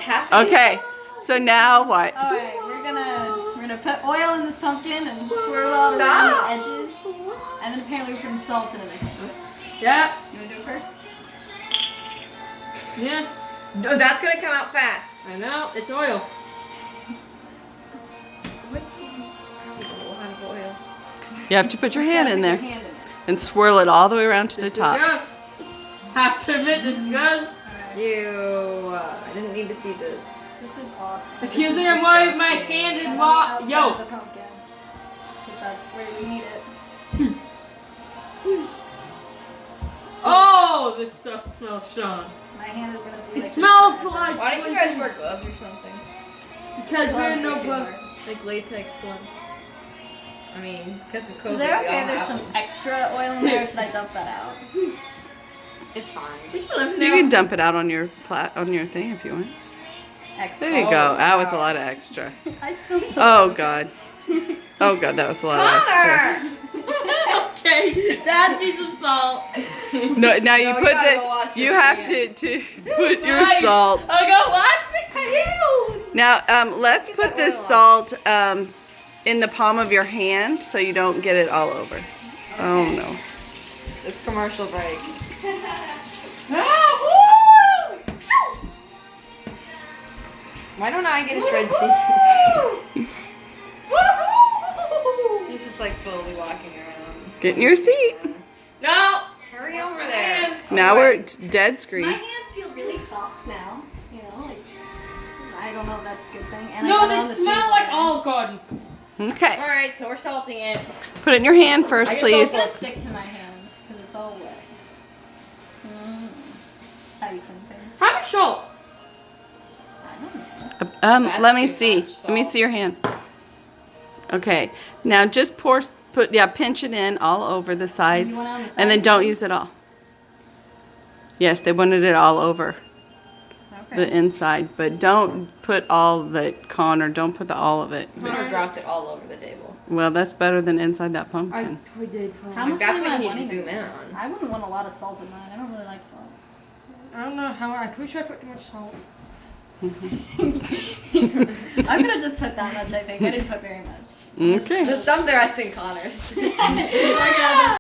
happening? Okay, so now what? All right, we're gonna put oil in this pumpkin and swirl it all around the edges, and then apparently we're putting salt in it. I think. Yeah. You wanna do it first? Yeah. No, that's gonna come out fast. I know, it's oil. What? There's a lot of oil. You have to put your hand in there Put your hand in it. and swirl it all the way around to the This is top. gross. Have to admit, this is good. Alright. Ew. I didn't need to see this. This is awesome. If This you is didn't want my disgusting. hand in And wa- on the outside yo. of the pumpkin, 'cause that's where we need it. Oh, this stuff smells strong. My hand is gonna be. It like smells this like. Why don't you guys wear gloves or something? Because we're Gloves no are too glove. hard. Like latex ones. I mean, because of COVID. Is there we okay? all There's have some them. extra oil in there. Or should I dump that out? It's fine. We can live You now. can dump it out on your thing if you want. Extra. There you go. Oh, That was a wow. lot of extra. I still. Oh God. Oh God, that was a lot of extra. Connor! Okay, that'd be some salt. No, now you No, we put gotta go wash the. You your have hands. to put your Right. salt. I'll go wash my hands. Now, let's Get put that this oil salt in the palm of your hand so you don't get it all over. Oh no. It's commercial break. Why don't I get a shred cheese? She's just like slowly walking around. Get in your seat. No. Hurry over there. Hands. Now we're dead My screen. hands feel really soft now. You know, like I don't know if that's a good thing. And I No, got it they on the smell table. like Olive Garden. Okay. Alright, so we're salting it. Put it in your hand first, I get please. It's gonna stick to my hands because it's all wet. That's how you clean things. How much salt? I don't know. That's Let me too see. much Let me salt. see your hand. Okay. Now just pinch it in all over the sides, want it on the and then sides don't too? use it all. Yes, they wanted it all over Okay. the inside, but don't put all of it, Connor. Don't put all of it. Connor dropped it all over the table. Well, that's better than inside that pumpkin. We did. How Like, much that's am what I you need to wanting zoom it? in on. I wouldn't want a lot of salt in mine. I don't really like salt. I don't know how. I'm pretty sure I put too much salt. I'm gonna just put that much. I think I didn't put very much. Okay. Just dump the rest in Connor's. I got this